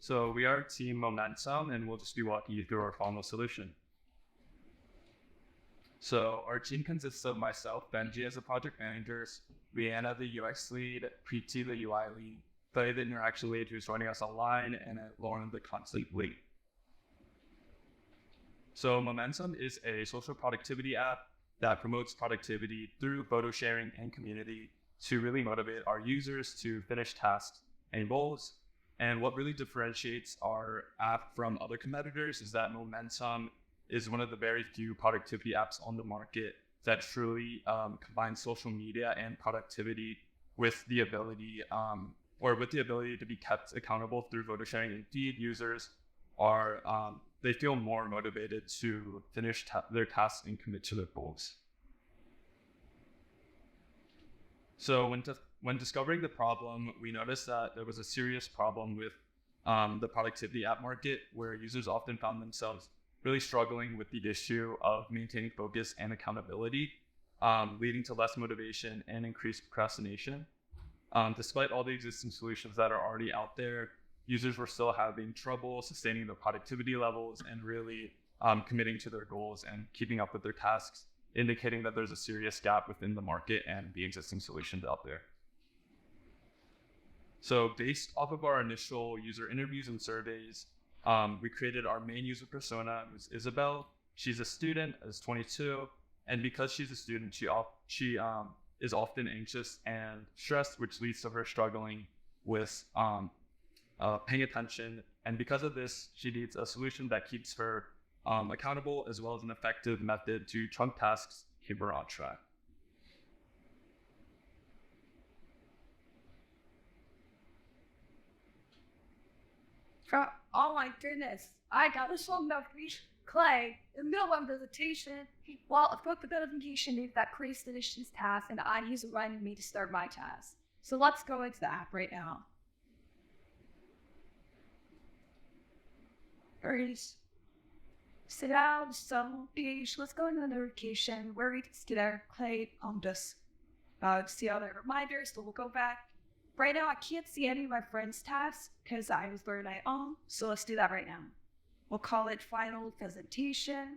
So we are Team Momentum, and we'll just be walking you through our final solution. So our team consists of myself, Benji, as a project manager, Lianna, the UX lead, Preeti, the UI lead, Clay, the interaction lead, who's joining us online, and Lauren, the content lead. So Momentum is a social productivity app that promotes productivity through photo sharing and community to really motivate our users to finish tasks and goals. And what really differentiates our app from other competitors is that Momentum is one of the very few productivity apps on the market that truly combines social media and productivity with the ability to be kept accountable through photo sharing. Indeed, users are they feel more motivated to finish their tasks and commit to their goals. So when discovering the problem, we noticed that there was a serious problem with the productivity app market, where users often found themselves really struggling with the issue of maintaining focus and accountability, leading to less motivation and increased procrastination. Despite all the existing solutions that are already out there, users were still having trouble sustaining their productivity levels and really committing to their goals and keeping up with their tasks, indicating that there's a serious gap within the market and the existing solutions out there. So based off of our initial user interviews and surveys, we created our main user persona, who's Isabel. She's a student, is 22, and because she's a student, she is often anxious and stressed, which leads to her struggling with paying attention. And because of this, she needs a solution that keeps her accountable, as well as an effective method to chunk tasks, keep her on track. Oh my goodness, I got this one notification, Clay, in the middle of presentation. Well, I put the notification if that Chris finished his task, and I use it reminding me to start my task. So let's go into the app right now. Alright. Sit down, some page. Let's go into the notification where we can see there, Clay on this. See all the reminders, so we'll go back. Right now, I can't see any of my friends' tasks because I was learning my own. So let's do that right now. We'll call it final presentation.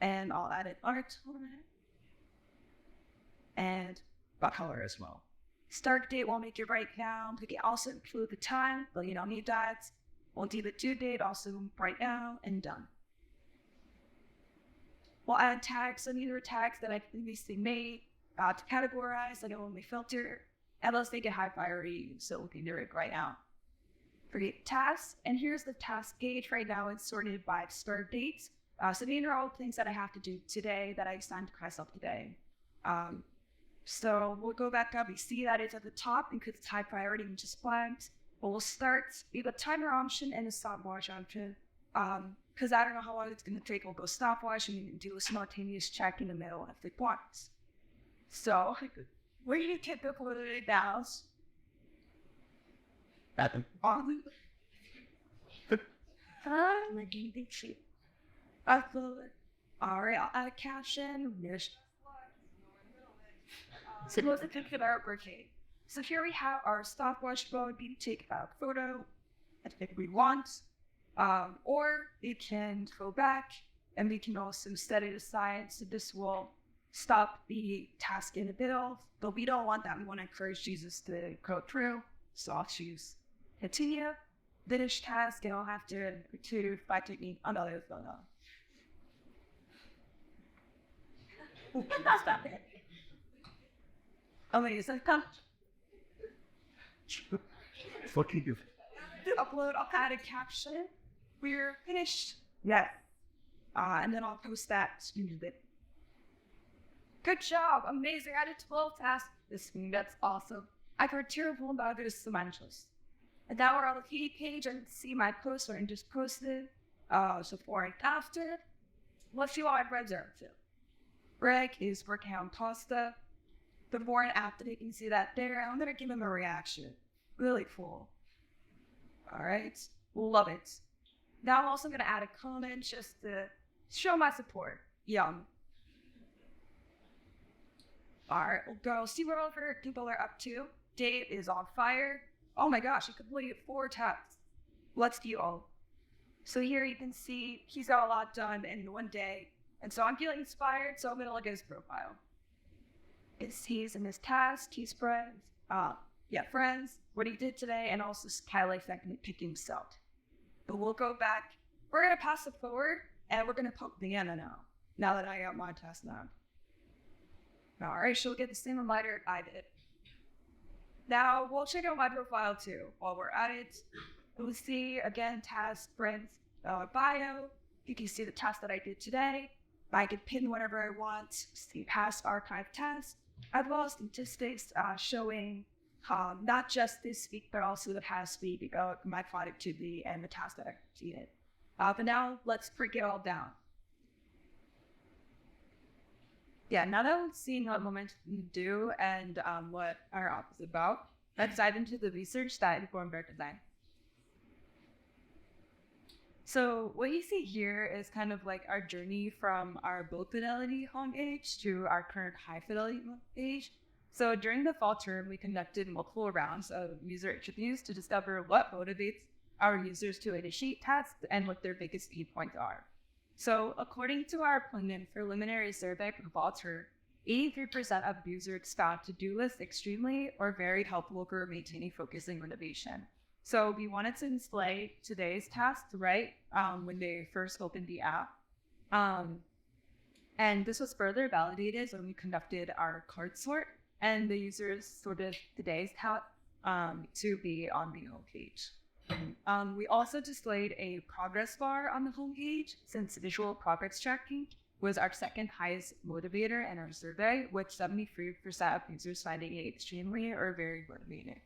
And I'll add an art on it. And a color as well. Start date, we'll make it right now. We can also include the time, but you don't need that. We'll do the due date, also right now, and done. We'll add tags, so these are tags that I previously made to categorize, like when we filter. And let's make it high priority, so we can do it right now. Create tasks, and here's the task page. Right now it's sorted by start dates. So these are all things that I have to do today that I assigned to myself today. So we'll go back up. We see that it's at the top because it's high priority, which is flagged. But we'll start. We have a timer option and a stopwatch option. Because I don't know how long it's going to take. We'll go stopwatch and we can do a simultaneous check in the middle if it wants. So we're going to get the quality down. Alright, I'll add a caption. So let's think about our birthday. So here we have our stopwatch mode. We can take a photo if we want, or we can go back and we can also set it aside. So this will stop the task in the middle, but we don't want that. We want to encourage users to go through. So I'll choose continue, finish task, and I'll have to retrieve by technique another photo. Stop it. Amazing. What can you do? Upload, I'll add a caption. We're finished. Yeah. And then I'll post that into the. Good job. Amazing. I did 12 tasks this week. That's awesome. I heard terrible about this semantics. And now we're on the feed page and see my post where I just posted. So before and after. Let's see what my friends are up to. Greg is working on pasta. Before and after, you can see that there. I'm going to give him a reaction. Really cool. All right. Love it. Now I'm also going to add a comment just to show my support. Yum. All right. We'll go see what other people are up to. Dave is on fire. Oh my gosh, he completed 4 tasks. let's view all. So here you can see he's got a lot done in one day. And so I'm feeling inspired, so I'm going to look at his profile. He's in his task, he's friends, friends, what he did today, and also highlights that can pick himself. But we'll go back. We're going to pass it forward, and we're going to poke Lianna now that I got my task done. All right, she'll get the same reminder I did. Now, we'll check out my profile too. While we're at it, we'll see, again, task, friends, bio. You can see the task that I did today. I can pin whatever I want, see past archive tasks, as well as statistics showing not just this week, but also the past week, my productivity and the tasks that I completed. But now, let's break it all down. Yeah, now that we've seen what Momentum do and what our app is about, let's dive into the research that informed our design. So what you see here is kind of like our journey from our low fidelity homepage to our current high fidelity page. So during the fall term, we conducted multiple rounds of user interviews to discover what motivates our users to initiate tasks and what their biggest pain points are. So according to our preliminary survey for the fall term, 83% of users found to-do lists extremely or very helpful for maintaining focus and motivation. So we wanted to display today's tasks, right, when they first opened the app. And this was further validated when we conducted our card sort, and the users sorted today's task to be on the homepage. We also displayed a progress bar on the homepage, since visual progress tracking was our second highest motivator in our survey, with 73% of users finding it extremely or very motivating.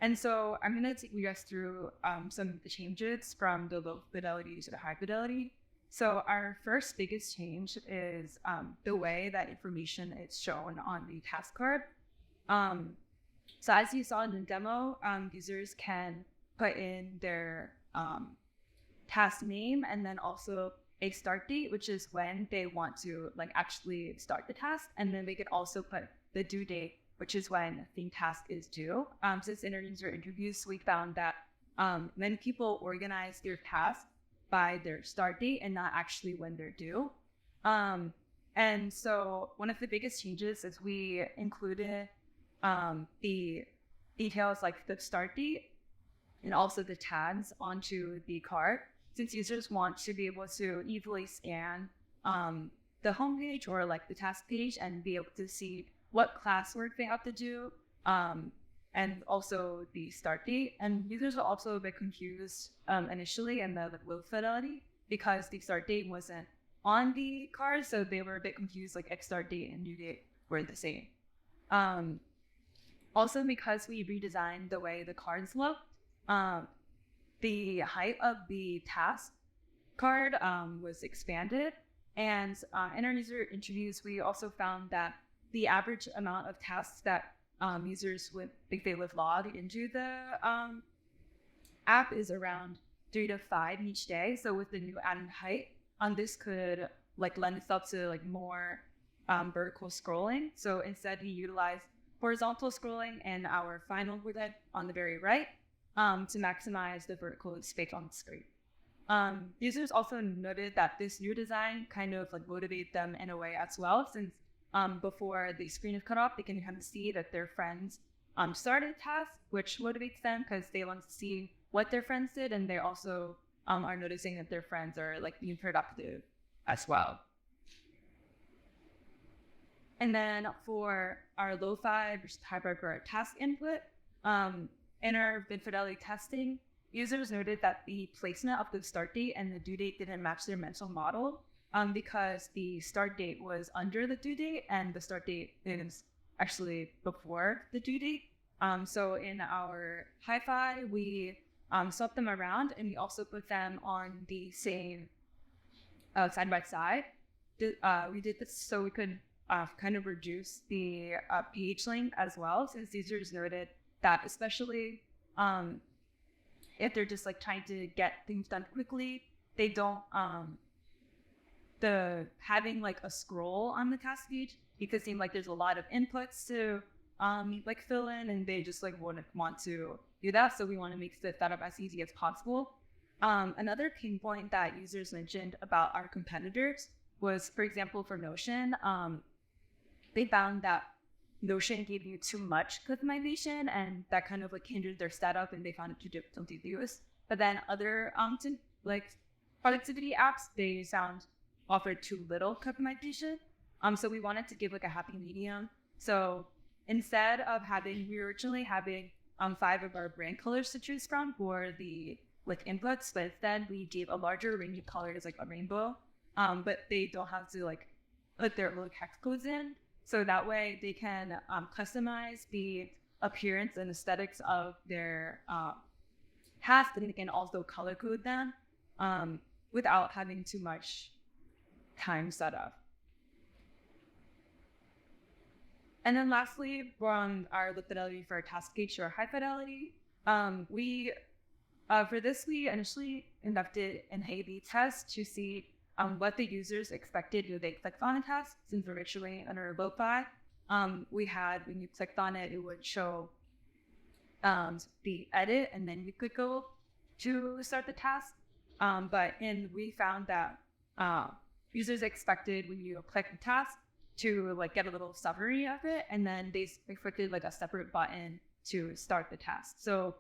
And so I'm going to take you guys through some of the changes from the low fidelity to the high fidelity. So our first biggest change is the way that information is shown on the task card. So as you saw in the demo, users can put in their task name and then also a start date, which is when they want to actually start the task. And then they can also put the due date, which is when the task is due. Since in our user interviews, we found that many people organize their tasks by their start date and not actually when they're due. And so one of the biggest changes is we included the details like the start date and also the tags onto the card, since users want to be able to easily scan the homepage or the task page and be able to see what classwork they have to do, and also the start date. And users were also a bit confused initially in the low fidelity because the start date wasn't on the card, so they were a bit confused, start date and due date were the same. Also, because we redesigned the way the cards look, the height of the task card was expanded, and in our user interviews, we also found that the average amount of tasks that users would, if they would log into the app, is around 3 to 5 each day. So with the new added height, this could lend itself to more vertical scrolling. So instead, we utilized horizontal scrolling and our final widget on the very right to maximize the vertical space on the screen. Users also noted that this new design kind of motivated them in a way as well, since before the screen is cut off, they can kind of see that their friends started tasks, which motivates them because they want to see what their friends did, and they also are noticing that their friends are being productive as well. And then for our low-fi versus high-fi task input, in our bid fidelity testing, users noted that the placement of the start date and the due date didn't match their mental model, because the start date was under the due date and the start date is actually before the due date. So in our hi-fi, we swapped them around, and we also put them on the same side by side. We did this so we could kind of reduce the page length as well, since users noted that especially if they're just trying to get things done quickly, they don't having a scroll on the task page, it could seem there's a lot of inputs to fill in, and they just wouldn't want to do that. So we want to make the setup as easy as possible. Another pain point that users mentioned about our competitors was, for example, for Notion, they found that Notion gave you too much customization, and that kind of like hindered their setup, and they found it too difficult to use. But then other like productivity apps, they offered too little customization. So we wanted to give like a happy medium. So instead of we were originally having 5 of our brand colors to choose from for the like inputs, but instead we gave a larger range of colors, like a rainbow. But they don't have to like put their little hex codes in. So that way they can customize the appearance and aesthetics of their task, and they can also color code them without having too much time set up. And then lastly, from our low fidelity for our task gauge to our high fidelity, for this, we initially conducted an A/B test to see what the users expected when they clicked on a task, since we're originally under lo-fi. When you clicked on it, it would show the edit, and then you could go to start the task. We found that users expected when you click the task to like get a little summary of it, and then they expected like a separate button to start the task. So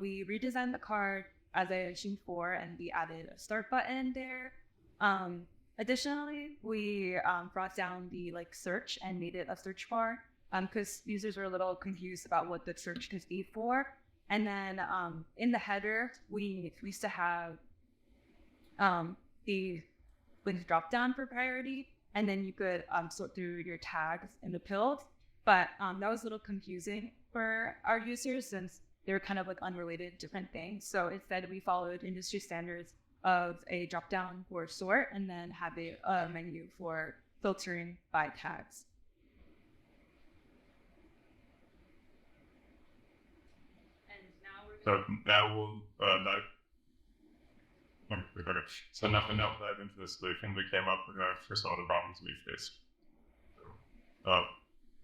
we redesigned the card as I mentioned before, and we added a start button there. Additionally, we brought down the like search and made it a search bar because users were a little confused about what the search could be for. And then in the header, we used to have the links drop down for priority, and then you could sort through your tags in the pills. But that was a little confusing for our users since they were kind of like unrelated different things. So instead, we followed industry standards of a drop down for sort, and then have a menu for filtering by tags. And now we'll now dive into the solution we came up with for some of the problems we faced.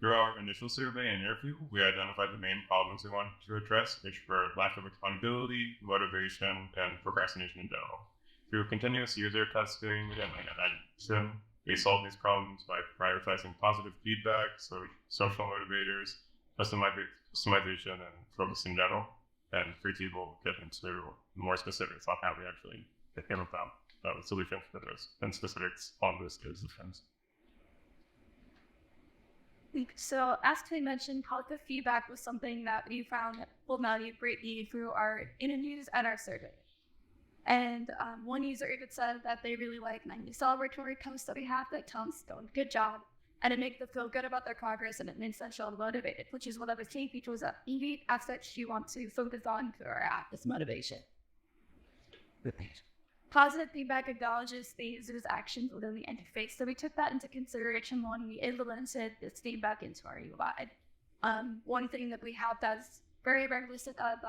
Through our initial survey and interview, we identified the main problems we wanted to address, which were lack of accountability, motivation, and procrastination in general. Through continuous user testing and addition, we solved these problems by prioritizing positive feedback, so social motivators, customization, and focus in general. And Preeti will get into more specifics on how we actually came about solutions for those and specifics on this defense. So, as I mentioned, positive feedback was something that we found people valued greatly through our interviews and our survey. And one user even said that they really like the celebratory posts that we have that tell us good job, and it makes them feel good about their progress, and it makes them feel motivated, which is one of the key features that EV aspects you want to focus on for our app is motivation. Positive feedback acknowledges the user's actions within the interface, so we took that into consideration when we implemented this feedback into our UI. One thing that we have that's very listed of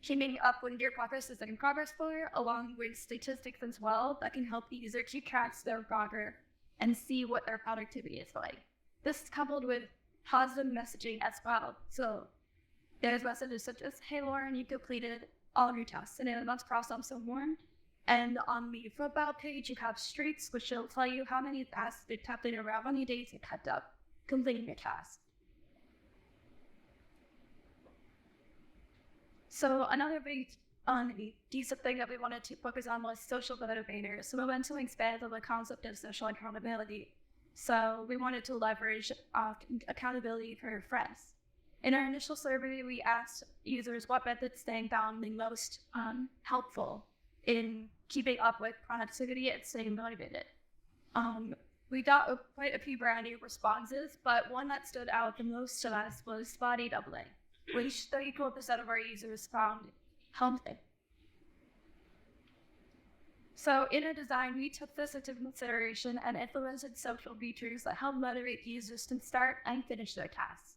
keeping up with your progress is in progress bar, along with statistics as well that can help the user keep track of their progress and see what their productivity is like. This is coupled with positive messaging as well. So there's messages such as, "Hey Lauren, you completed all of your tasks today, and that's crossed off someone." And on the profile page, you have streaks, which will tell you how many tasks you tapped in around, how many days you kept up completing your task. So another big decent thing that we wanted to focus on was social motivators. So we went to expand on the concept of social accountability. So we wanted to leverage accountability for friends. In our initial survey, we asked users what methods they found the most helpful in keeping up with productivity and staying motivated. We got quite a few variety of responses, but one that stood out the most to us was body doubling, which 34% of our users found helpful. So in our design, we took this into consideration and implemented social features that help motivate users to start and finish their tasks.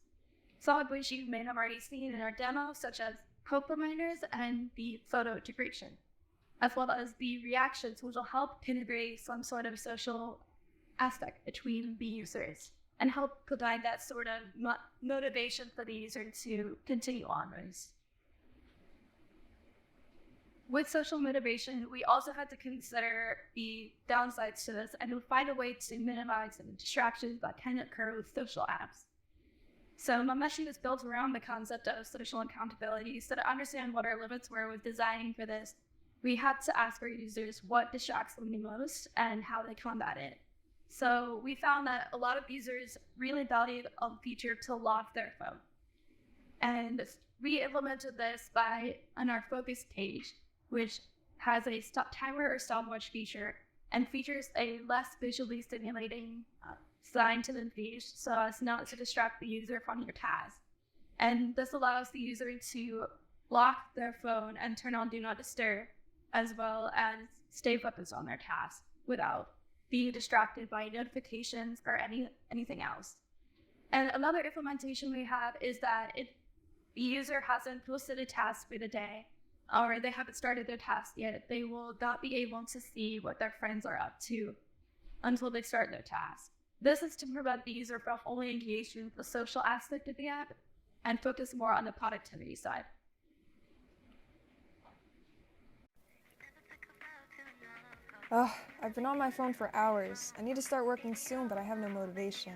Some of which you may have already seen in our demo, such as quote reminders and the photo integration, as well as the reactions, which will help integrate some sort of social aspect between the users and help provide that sort of motivation for the user to continue on. With social motivation, we also had to consider the downsides to this and to find a way to minimize the distractions that can occur with social apps. So momentum is built around the concept of social accountability. So to understand what our limits were with designing for this, we had to ask our users what distracts them the most and how they combat it. So we found that a lot of users really valued a feature to lock their phone. And we implemented this on our focus page, which has a stop timer or stopwatch feature and features a less visually stimulating sign to the page so as not to distract the user from your task. And this allows the user to lock their phone and turn on Do Not Disturb, as well as stay focused on their task without being distracted by notifications or anything else. And another implementation we have is that if the user hasn't posted a task for the day, or they haven't started their task yet, they will not be able to see what their friends are up to until they start their task. This is to prevent the user from only engaging with the social aspect of the app and focus more on the productivity side. Ugh, I've been on my phone for hours. I need to start working soon, but I have no motivation.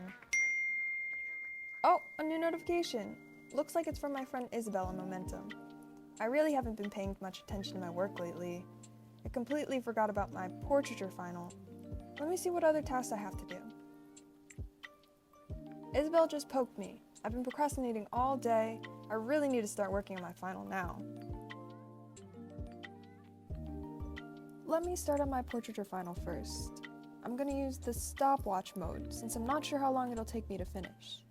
Oh, a new notification. Looks like it's from my friend Isabel on Momentum. I really haven't been paying much attention to my work lately. I completely forgot about my portraiture final. Let me see what other tasks I have to do. Isabel just poked me. I've been procrastinating all day. I really need to start working on my final now. Let me start on my portraiture final first. I'm gonna use the stopwatch mode since I'm not sure how long it'll take me to finish.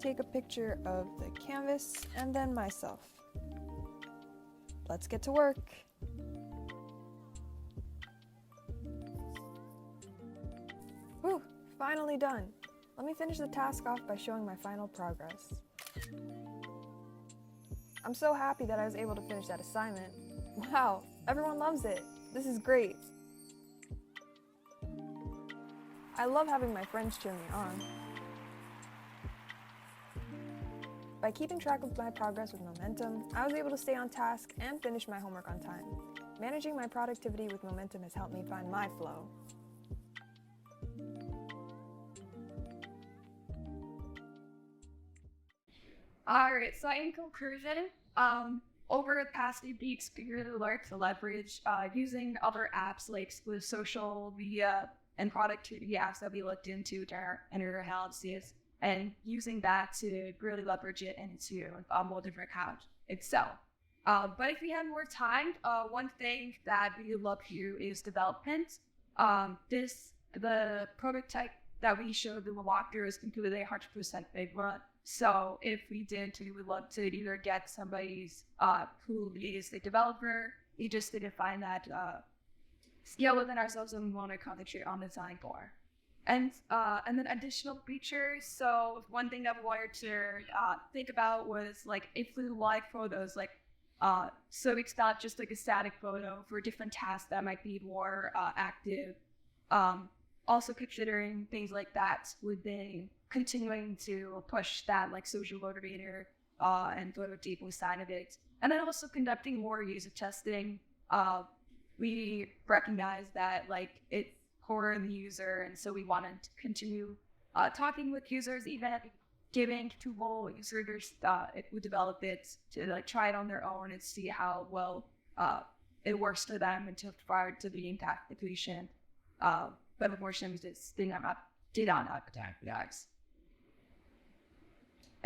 Take a picture of the canvas and then myself. Let's get to work. Whew, finally done. Let me finish the task off by showing my final progress. I'm so happy that I was able to finish that assignment. Wow, everyone loves it. This is great. I love having my friends cheer me on. By keeping track of my progress with Momentum, I was able to stay on task and finish my homework on time. Managing my productivity with Momentum has helped me find my flow. Alright, so in conclusion, over the past few weeks, we really learned to leverage using other apps like with social media and productivity apps that we looked into during our analysis, and using that to really leverage it into more different accounts itself. But if we had more time, one thing that we love here is development. The prototype that we showed in the walkthrough is completely 100% Figma. So if we did, we would love to either get somebody who is the developer, we just need to find that skill within ourselves and we want to concentrate on design more. And then additional features. So one thing that we wanted to think about was like if we like photos, like so it's not just like a static photo for different tasks that might be more active. Also considering things like that within continuing to push that like social motivator and photo deeply side of it. And then also conducting more user testing. We recognize that like it's core in the user, and so we wanted to continue talking with users, even giving to users if we develop it to like try it on their own and see how well it works for them until prior to the impact application. But unfortunately, this thing did not architect.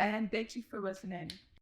And thank you for listening.